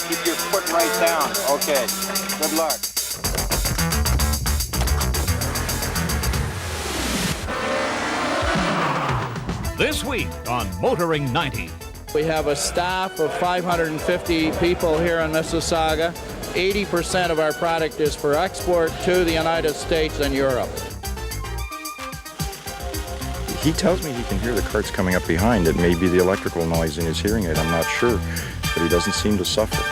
Keep your foot right down. Okay. Good luck. This week on Motoring 90. We have a staff of 550 people here in Mississauga. 80% of our product is for export to the United States and Europe. He tells me he can hear the carts coming up behind. It may be the electrical noise in his hearing aid, I'm not sure, but he doesn't seem to suffer.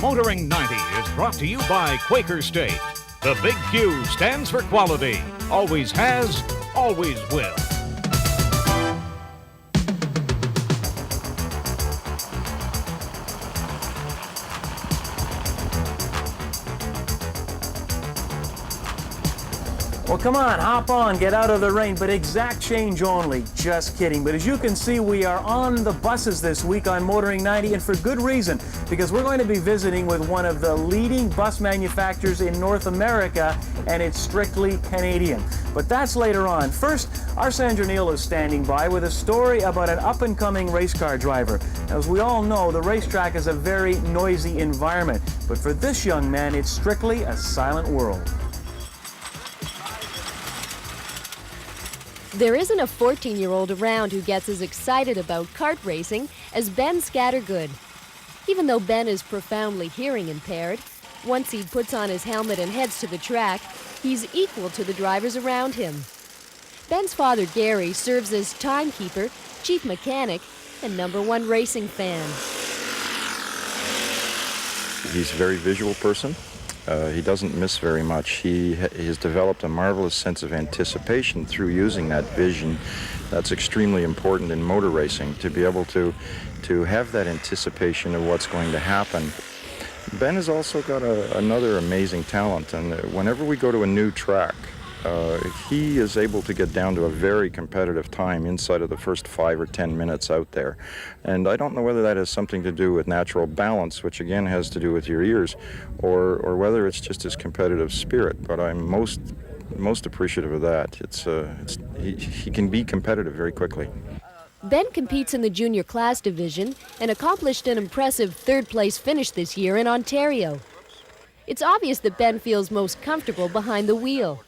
Motoring 90 is brought to you by Quaker State. The big Q stands for quality. Always has, always will. Well, come on, hop on, get out of the rain, but exact change only. Just kidding. But as you can see, we are on the buses this week on Motoring 90, and for good reason, because we're going to be visiting with one of the leading bus manufacturers in North America, and it's strictly Canadian. But that's later on. First, our Sandra Neal is standing by with a story about an up-and-coming race car driver. Now, as we all know, the racetrack is a very noisy environment, but for this young man, it's strictly a silent world. There isn't a 14-year-old around who gets as excited about kart racing as Ben Scattergood. Even though Ben is profoundly hearing impaired, once he puts on his helmet and heads to the track, he's equal to the drivers around him. Ben's father, Gary, serves as timekeeper, chief mechanic, and #1 racing fan. He's a very visual person. He doesn't miss very much. He has developed a marvelous sense of anticipation through using that vision. That's extremely important in motor racing, to be able to have that anticipation of what's going to happen. Ben has also got another amazing talent, and whenever we go to a new track, he is able to get down to a very competitive time inside of the first 5 or 10 minutes out there. And I don't know whether that has something to do with natural balance, which again has to do with your ears, or whether it's just his competitive spirit, but I'm most appreciative of that. He can be competitive very quickly. Ben competes in the junior class division and accomplished an impressive third-place finish this year in Ontario. It's obvious that Ben feels most comfortable behind the wheel.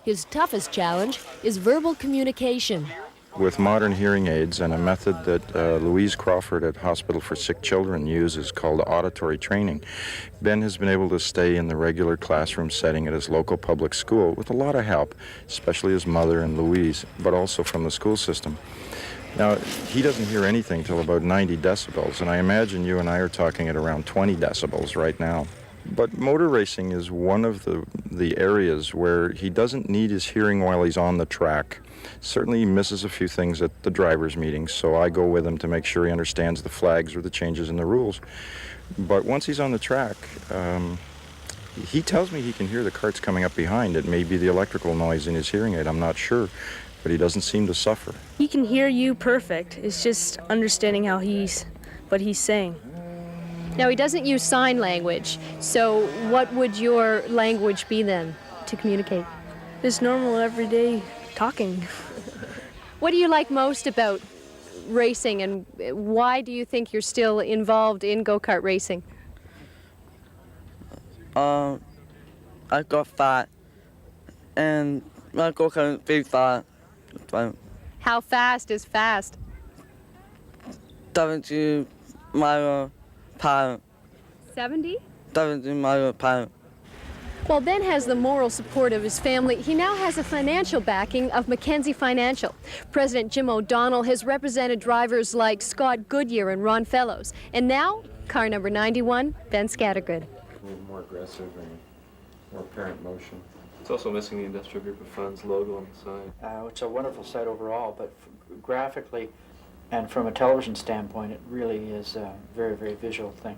His toughest challenge is verbal communication. With modern hearing aids and a method that Louise Crawford at Hospital for Sick Children uses called auditory training, Ben has been able to stay in the regular classroom setting at his local public school with a lot of help, especially his mother and Louise, but also from the school system. Now, he doesn't hear anything till about 90 decibels, and I imagine you and I are talking at around 20 decibels right now. But motor racing is one of the areas where he doesn't need his hearing while he's on the track. Certainly he misses a few things at the driver's meetings, so I go with him to make sure he understands the flags or the changes in the rules. But once he's on the track, he tells me he can hear the carts coming up behind. It may be the electrical noise in his hearing aid, I'm not sure, but he doesn't seem to suffer. He can hear you perfect. It's just understanding what he's saying. Now, he doesn't use sign language, so what would your language be then to communicate? Just normal, everyday talking. What do you like most about racing, and why do you think you're still involved in go-kart racing? I got fat, and my go-kart is very fast. How fast is fast? 70 miles per hour. 70? 70 miles per hour. While Ben has the moral support of his family, he now has the financial backing of Kenzie Financial. President Jim O'Donnell has represented drivers like Scott Goodyear and Ron Fellows. And now, car number 91, Ben Scattergood. A little more aggressive and more apparent motion. It's also missing the Industrial Group of Funds logo on the side. It's a wonderful site overall, but graphically and from a television standpoint, it really is a very, very visual thing.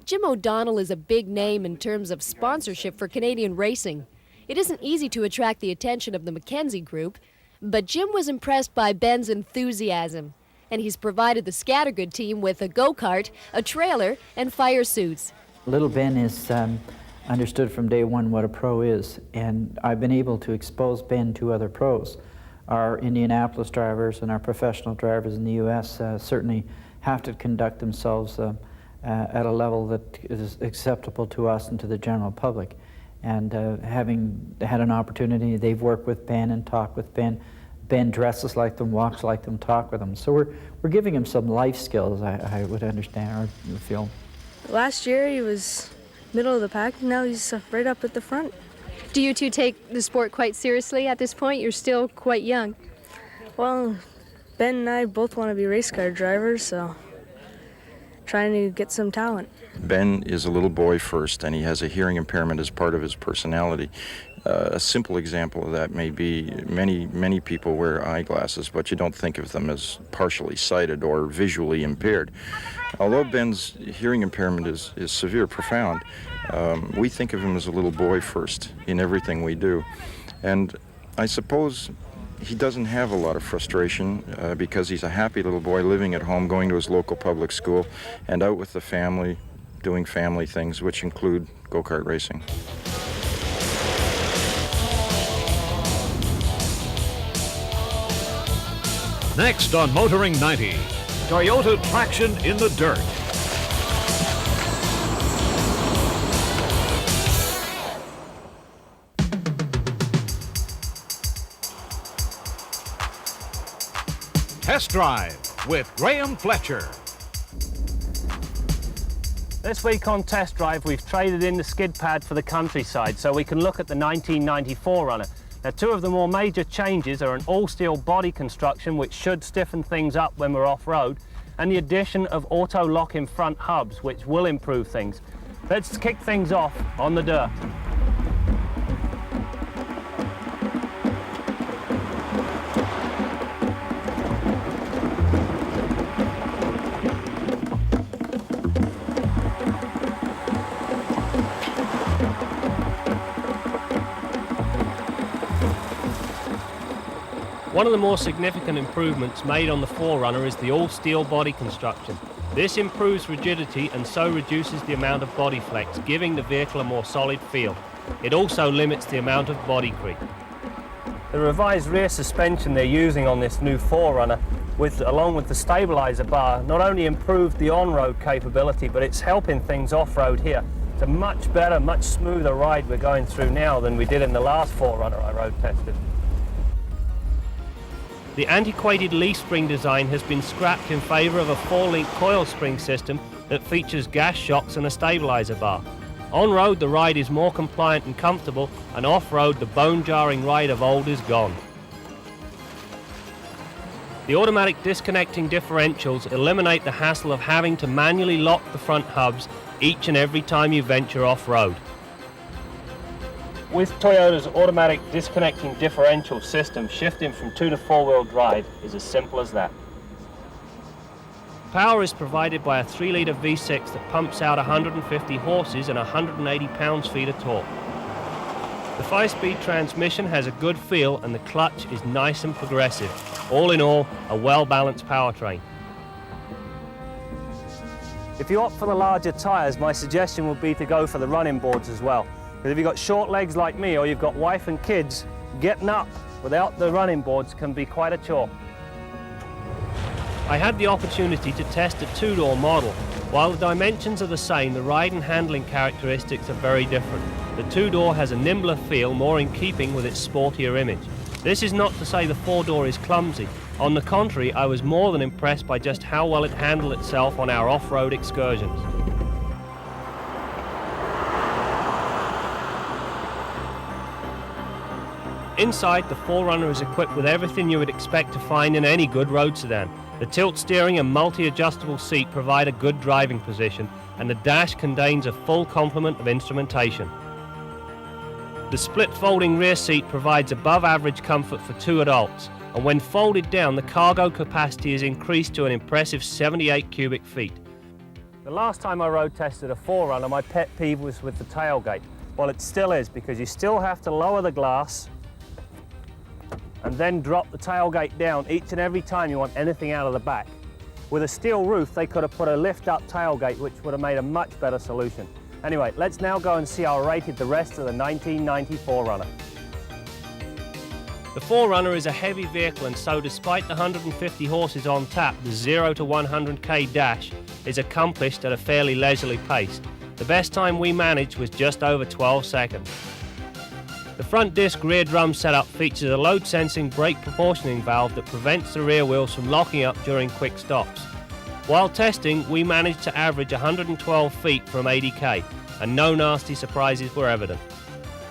Jim O'Donnell is a big name in terms of sponsorship for Canadian racing. It isn't easy to attract the attention of the Kenzie Group, but Jim was impressed by Ben's enthusiasm, and he's provided the Scattergood team with a go-kart, a trailer, and fire suits. Little Ben is understood from day one what a pro is, and I've been able to expose Ben to other pros. Our Indianapolis drivers and our professional drivers in the U.S. Certainly have to conduct themselves at a level that is acceptable to us and to the general public. And having had an opportunity, they've worked with Ben and talked with Ben. Ben dresses like them, walks like them, talk with them. So we're giving him some life skills, I would understand or feel. Last year he was middle of the pack, and now he's right up at the front. Do you two take the sport quite seriously at this point? You're still quite young. Well, Ben and I both want to be race car drivers, so trying to get some talent. Ben is a little boy first, and he has a hearing impairment as part of his personality. A simple example of that may be many people wear eyeglasses, but you don't think of them as partially sighted or visually impaired. Although Ben's hearing impairment is severe, profound, we think of him as a little boy first in everything we do. And I suppose he doesn't have a lot of frustration because he's a happy little boy living at home, going to his local public school, and out with the family, doing family things, which include go-kart racing. Next on Motoring 90, Toyota traction in the dirt. Test Drive with Graham Fletcher. This week on Test Drive, we've traded in the skid pad for the countryside so we can look at the 1990 Forerunner. Now, two of the more major changes are an all-steel body construction, which should stiffen things up when we're off-road, and the addition of auto lock-in front hubs, which will improve things. Let's kick things off on the dirt. One of the more significant improvements made on the Forerunner is the all-steel body construction. This improves rigidity and so reduces the amount of body flex, giving the vehicle a more solid feel. It also limits the amount of body creep. The revised rear suspension they're using on this new Forerunner, along with the stabilizer bar, not only improved the on-road capability, but it's helping things off-road here. It's a much better, much smoother ride we're going through now than we did in the last Forerunner I road tested. The antiquated leaf spring design has been scrapped in favour of a 4-link coil spring system that features gas shocks and a stabiliser bar. On-road, the ride is more compliant and comfortable, and off-road, the bone-jarring ride of old is gone. The automatic disconnecting differentials eliminate the hassle of having to manually lock the front hubs each and every time you venture off-road. With Toyota's automatic disconnecting differential system, shifting from 2 to 4-wheel drive is as simple as that. Power is provided by a 3-litre V6 that pumps out 150 horses and 180 pounds-feet of torque. The 5-speed transmission has a good feel and the clutch is nice and progressive. All in all, a well-balanced powertrain. If you opt for the larger tyres, my suggestion would be to go for the running boards as well. Because if you've got short legs like me or you've got wife and kids, getting up without the running boards can be quite a chore. I had the opportunity to test a 2-door model. While the dimensions are the same, the ride and handling characteristics are very different. The 2-door has a nimbler feel, more in keeping with its sportier image. This is not to say the 4-door is clumsy. On the contrary, I was more than impressed by just how well it handled itself on our off-road excursions. Inside, the Forerunner is equipped with everything you would expect to find in any good road sedan. The tilt steering and multi-adjustable seat provide a good driving position, and the dash contains a full complement of instrumentation. The split folding rear seat provides above average comfort for 2 adults, and when folded down, the cargo capacity is increased to an impressive 78 cubic feet. The last time I road tested a Forerunner, my pet peeve was with the tailgate. Well, it still is, because you still have to lower the glass and then drop the tailgate down each and every time you want anything out of the back. With a steel roof, they could have put a lift-up tailgate, which would have made a much better solution. Anyway, let's now go and see how I rated the rest of the 1990 Forerunner. The Forerunner is a heavy vehicle, and so despite the 150 horses on tap, the 0 to 100k dash is accomplished at a fairly leisurely pace. The best time we managed was just over 12 seconds. The front disc rear drum setup features a load-sensing brake proportioning valve that prevents the rear wheels from locking up during quick stops. While testing, we managed to average 112 feet from 80k, and no nasty surprises were evident.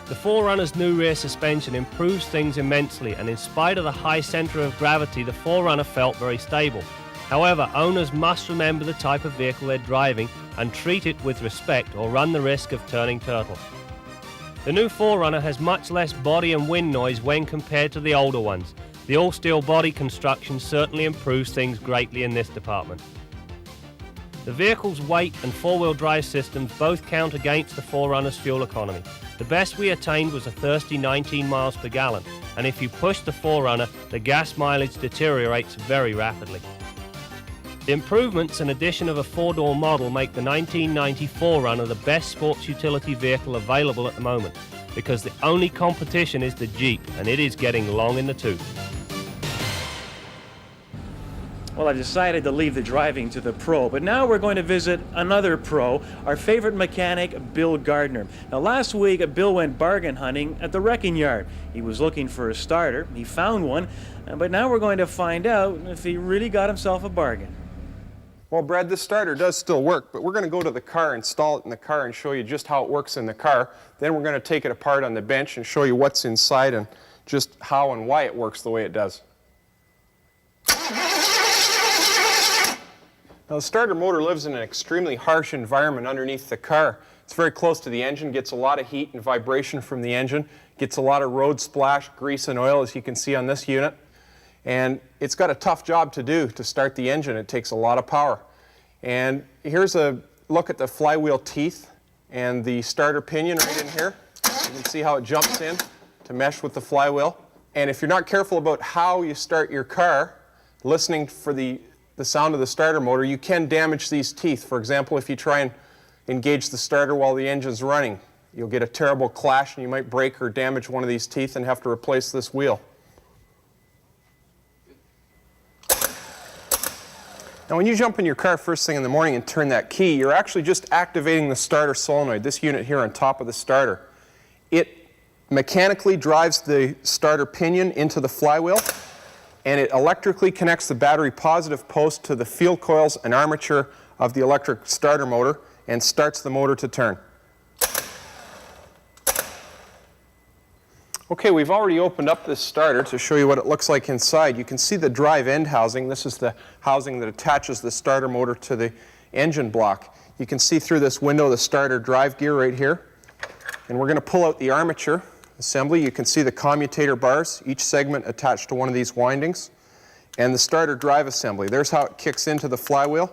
The Forerunner's new rear suspension improves things immensely, and in spite of the high centre of gravity, the Forerunner felt very stable. However, owners must remember the type of vehicle they're driving and treat it with respect or run the risk of turning turtle. The new Forerunner has much less body and wind noise when compared to the older ones. The all-steel body construction certainly improves things greatly in this department. The vehicle's weight and four-wheel drive systems both count against the Forerunner's fuel economy. The best we attained was a thirsty 19 miles per gallon, and if you push the Forerunner, the gas mileage deteriorates very rapidly. The improvements and addition of a four-door model make the 1990 Forerunner the best sports utility vehicle available at the moment, because the only competition is the Jeep, and it is getting long in the tooth. Well, I decided to leave the driving to the pro, but now we're going to visit another pro, our favorite mechanic, Bill Gardner. Now, last week, Bill went bargain hunting at the wrecking yard. He was looking for a starter. He found one, but now we're going to find out if he really got himself a bargain. Well, Brad, this starter does still work, but we're going to go to the car, install it in the car, and show you just how it works in the car. Then we're going to take it apart on the bench and show you what's inside and just how and why it works the way it does. Now, the starter motor lives in an extremely harsh environment underneath the car. It's very close to the engine, gets a lot of heat and vibration from the engine, gets a lot of road splash, grease and oil, as you can see on this unit. And it's got a tough job to do to start the engine. It takes a lot of power. And here's a look at the flywheel teeth and the starter pinion right in here. You can see how it jumps in to mesh with the flywheel. And if you're not careful about how you start your car, listening for the sound of the starter motor, you can damage these teeth. For example, if you try and engage the starter while the engine's running, you'll get a terrible clash and you might break or damage one of these teeth and have to replace this wheel. Now, when you jump in your car first thing in the morning and turn that key, you're actually just activating the starter solenoid, this unit here on top of the starter. It mechanically drives the starter pinion into the flywheel, and it electrically connects the battery positive post to the field coils and armature of the electric starter motor and starts the motor to turn. Okay, we've already opened up this starter to show you what it looks like inside. You can see the drive end housing. This is the housing that attaches the starter motor to the engine block. You can see through this window the starter drive gear right here. And we're going to pull out the armature assembly. You can see the commutator bars, each segment attached to one of these windings, and the starter drive assembly. There's how it kicks into the flywheel,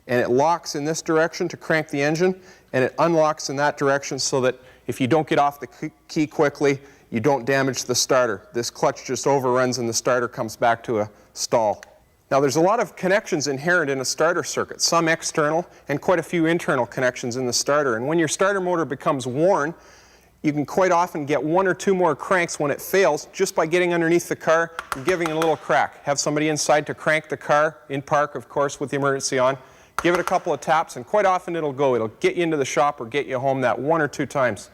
and it locks in this direction to crank the engine, and it unlocks in that direction so that if you don't get off the key quickly, you don't damage the starter. This clutch just overruns and the starter comes back to a stall. Now, there's a lot of connections inherent in a starter circuit, some external and quite a few internal connections in the starter. And when your starter motor becomes worn, you can quite often get one or two more cranks when it fails just by getting underneath the car and giving it a little crack. Have somebody inside to crank the car, in park, of course, with the emergency on. Give it a couple of taps, and quite often it'll go. It'll get you into the shop or get you home that one or two times.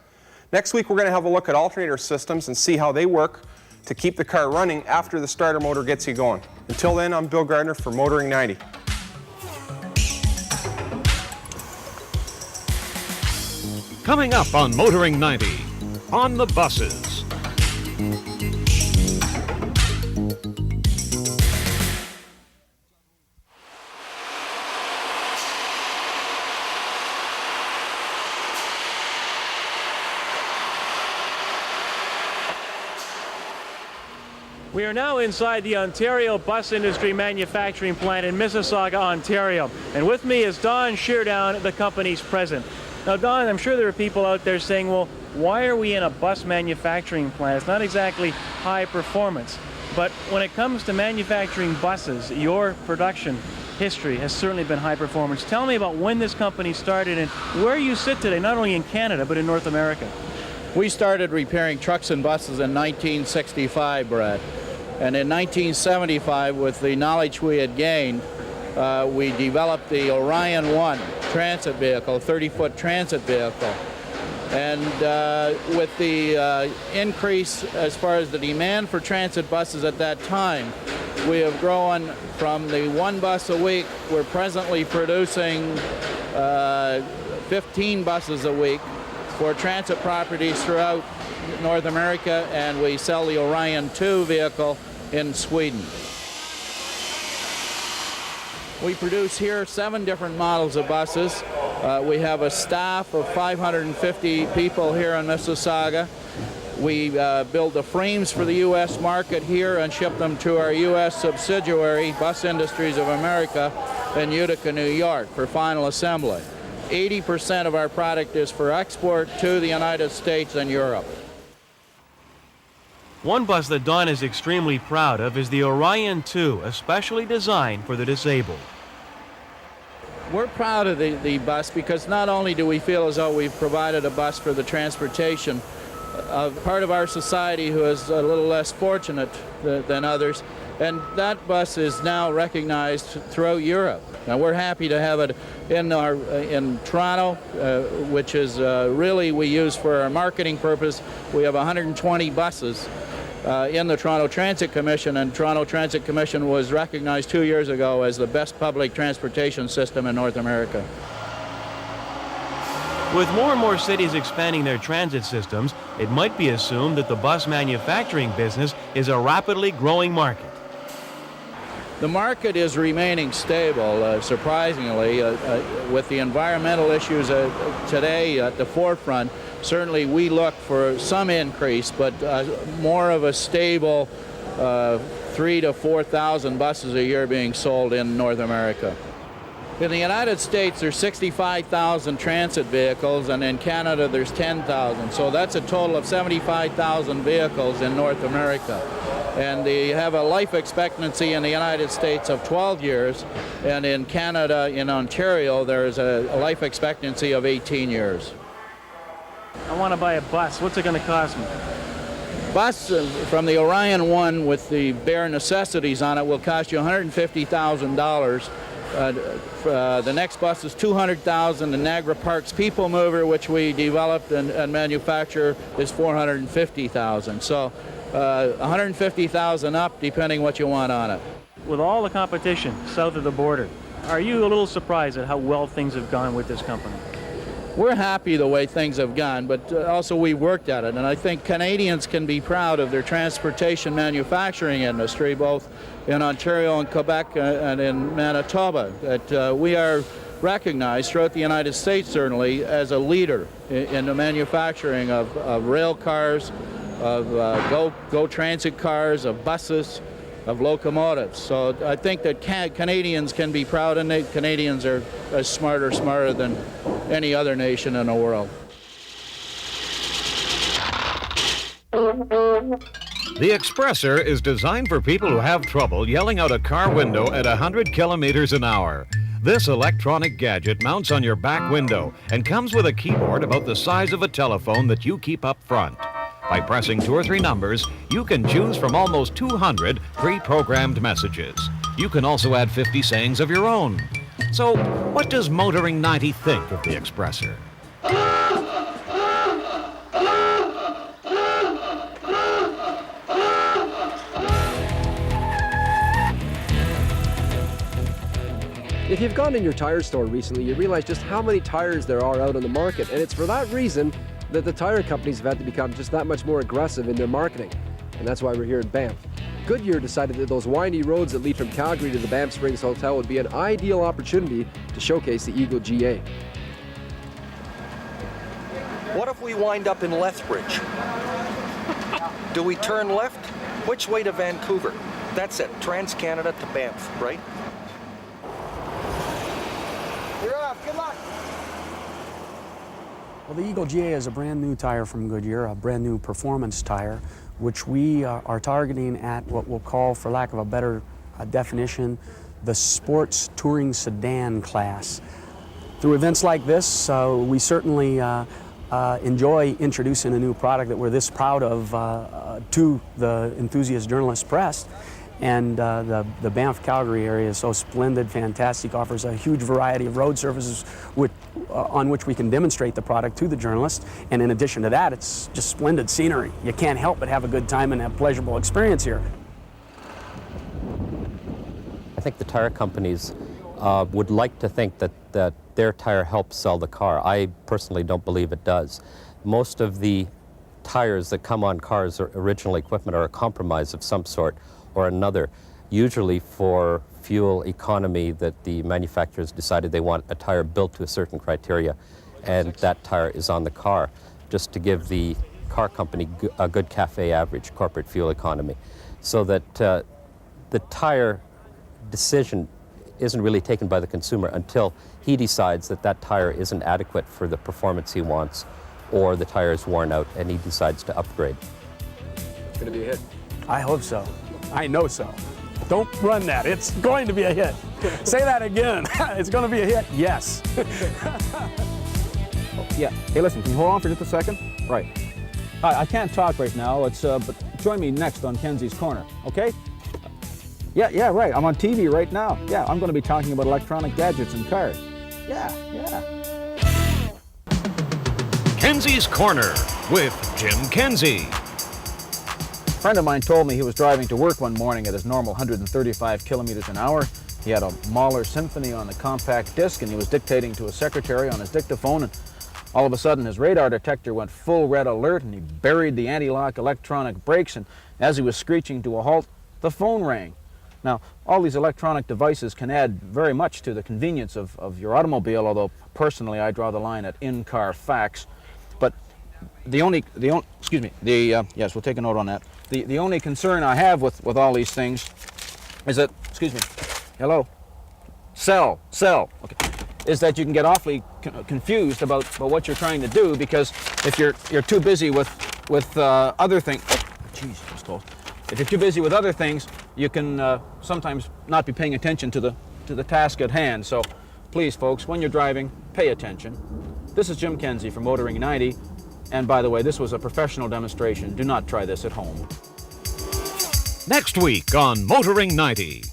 Next week, we're going to have a look at alternator systems and see how they work to keep the car running after the starter motor gets you going. Until then, I'm Bill Gardner for Motoring 90. Coming up on Motoring 90, on the buses. We are now inside the Ontario Bus Industry Manufacturing Plant in Mississauga, Ontario. And with me is Don Sheardown, the company's president. Now, Don, I'm sure there are people out there saying, well, why are we in a bus manufacturing plant? It's not exactly high performance. But when it comes to manufacturing buses, your production history has certainly been high performance. Tell me about when this company started and where you sit today, not only in Canada, but in North America. We started repairing trucks and buses in 1965, Brad. And in 1975, with the knowledge we had gained, we developed the Orion 1 transit vehicle, 30-foot transit vehicle. And with the increase as far as the demand for transit buses at that time, we have grown from the 1 bus a week. We're presently producing 15 buses a week for transit properties throughout North America, and we sell the Orion 2 vehicle in Sweden. We produce here 7 different models of buses. We have a staff of 550 people here in Mississauga. We build the frames for the U.S. market here and ship them to our U.S. subsidiary, Bus Industries of America, in Utica, New York, for final assembly. 80% of our product is for export to the United States and Europe. One bus that Don is extremely proud of is the Orion 2, especially designed for the disabled. We're proud of the bus because not only do we feel as though we've provided a bus for the transportation of part of our society who is a little less fortunate than others, and that bus is now recognized throughout Europe. Now we're happy to have it in Toronto, which is really we use for our marketing purpose. We have 120 buses in the Toronto Transit Commission, and Toronto Transit Commission was recognized 2 years ago as the best public transportation system in North America. With more and more cities expanding their transit systems, it might be assumed that the bus manufacturing business is a rapidly growing market. The market is remaining stable, surprisingly, with the environmental issues today at the forefront. Certainly we look for some increase, but more of a stable 3,000 to 4,000 buses a year being sold in North America. In the United States, there's 65,000 transit vehicles, and in Canada, there's 10,000. So that's a total of 75,000 vehicles in North America. And they have a life expectancy in the United States of 12 years, and in Canada, in Ontario, there's a life expectancy of 18 years. I want to buy a bus. What's it going to cost me? Bus from the Orion 1 with the bare necessities on it will cost you $150,000. The next bus is $200,000. The Niagara Parks People Mover, which we developed and manufacture, is $450,000. So $150,000 up, depending what you want on it. With all the competition south of the border, are you a little surprised at how well things have gone with this company? We're happy the way things have gone, but also we worked at it, and I think Canadians can be proud of their transportation manufacturing industry, both in Ontario and Quebec and in Manitoba, that we are recognized throughout the United States, certainly, as a leader in the manufacturing of rail cars, of go transit cars, of buses, of locomotives. So I think that Canadians can be proud, and Canadians are smarter than any other nation in the world. The Expressor is designed for people who have trouble yelling out a car window at 100 kilometers an hour. This electronic gadget mounts on your back window and comes with a keyboard about the size of a telephone that you keep up front. By pressing 2 or 3 numbers, you can choose from almost 200 pre-programmed messages. You can also add 50 sayings of your own. So, what does Motoring 90 think of the Expressor? If you've gone in your tire store recently, you realize just how many tires there are out on the market, and it's for that reason that the tire companies have had to become just that much more aggressive in their marketing. And that's why we're here in Banff. Goodyear decided that those windy roads that lead from Calgary to the Banff Springs Hotel would be an ideal opportunity to showcase the Eagle GA. What if we wind up in Lethbridge? Do we turn left? Which way to Vancouver? That's it, Trans-Canada to Banff, right? You're off, good luck. Well, the Eagle GA is a brand new tire from Goodyear, a brand new performance tire, which we are targeting at what we'll call, for lack of a better definition, the sports touring sedan class. Through events like this, we certainly enjoy introducing a new product that we're this proud of to the enthusiast journalist press. And the Banff-Calgary area is so splendid, fantastic, offers a huge variety of road surfaces on which we can demonstrate the product to the journalists. And in addition to that, it's just splendid scenery. You can't help but have a good time and have a pleasurable experience here. I think the tire companies would like to think that their tire helps sell the car. I personally don't believe it does. Most of the tires that come on cars or original equipment are a compromise of some sort or another, usually for fuel economy that the manufacturers decided they want a tire built to a certain criteria, and that tire is on the car, just to give the car company a good cafe average corporate fuel economy. So that the tire decision isn't really taken by the consumer until he decides that that tire isn't adequate for the performance he wants, or the tire is worn out and he decides to upgrade. It's going to be a hit. I hope so. I know so. Don't run that. It's going to be a hit. Say that again. It's going to be a hit. Yes. Yeah. Hey, listen, can you hold on for just a second? Right. I can't talk right now. But join me next on Kenzie's Corner, okay? Yeah, right. I'm on TV right now. Yeah, I'm going to be talking about electronic gadgets and cars. Yeah. Kenzie's Corner with Jim Kenzie. A friend of mine told me he was driving to work one morning at his normal 135 kilometers an hour. He had a Mahler Symphony on the compact disc, and he was dictating to a secretary on his dictaphone, and all of a sudden his radar detector went full red alert, and he buried the anti-lock electronic brakes, and as he was screeching to a halt, the phone rang. Now, all these electronic devices can add very much to the convenience of your automobile, although personally I draw the line at in-car fax. But yes, we'll take a note on that. The only concern I have with all these things is that, hello? Sell, okay, is that you can get awfully confused about what you're trying to do, because if you're too busy with other things, if you're too busy with other things, you can sometimes not be paying attention to the task at hand. So please, folks, when you're driving, pay attention. This is Jim Kenzie from Motoring 90. And by the way, this was a professional demonstration. Do not try this at home. Next week on Motoring 90.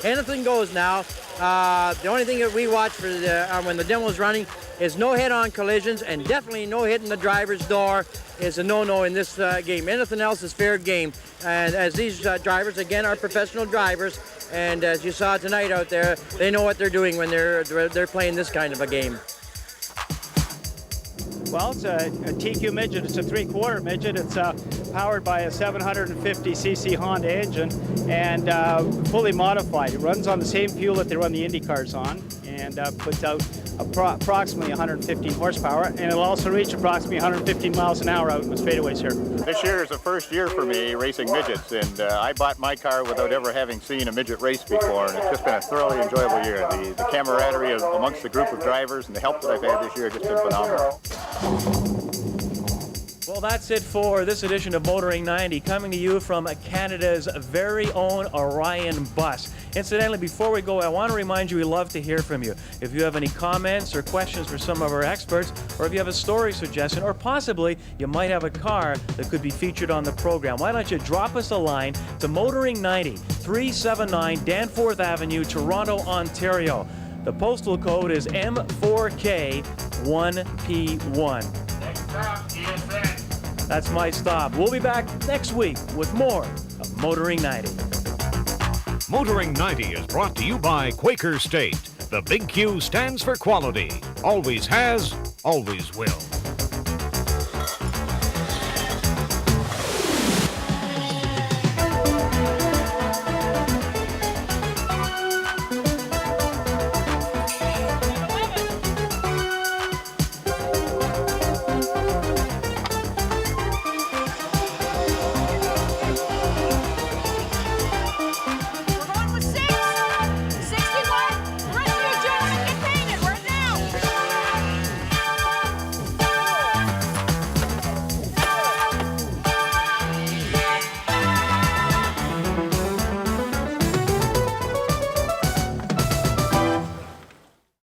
Anything goes now. The only thing that we watch for when the demo's running is no head-on collisions, and definitely no hitting the driver's door is a no-no in this game. Anything else is fair game. And as these drivers, again, are professional drivers, and as you saw tonight out there, they know what they're doing when they're playing this kind of a game. Well, it's a TQ midget. It's a 3/4 midget. It's powered by a 750cc Honda engine and fully modified. It runs on the same fuel that they run the Indy cars on, and puts out approximately 115 horsepower, and it'll also reach approximately 115 miles an hour out in the straightaways here. This year is the first year for me racing midgets, and I bought my car without ever having seen a midget race before, and it's just been a thoroughly enjoyable year. The camaraderie amongst the group of drivers and the help that I've had this year has just been phenomenal. Well, that's it for this edition of Motoring 90, coming to you from Canada's very own Orion Bus. Incidentally, before we go, I want to remind you we love to hear from you. If you have any comments or questions for some of our experts, or if you have a story suggestion, or possibly you might have a car that could be featured on the program, why don't you drop us a line to Motoring 90, 379 Danforth Avenue, Toronto, Ontario. The postal code is M4K1P1. That's my stop. We'll be back next week with more of Motoring 90. Motoring 90 is brought to you by Quaker State. The Big Q stands for quality. Always has, always will.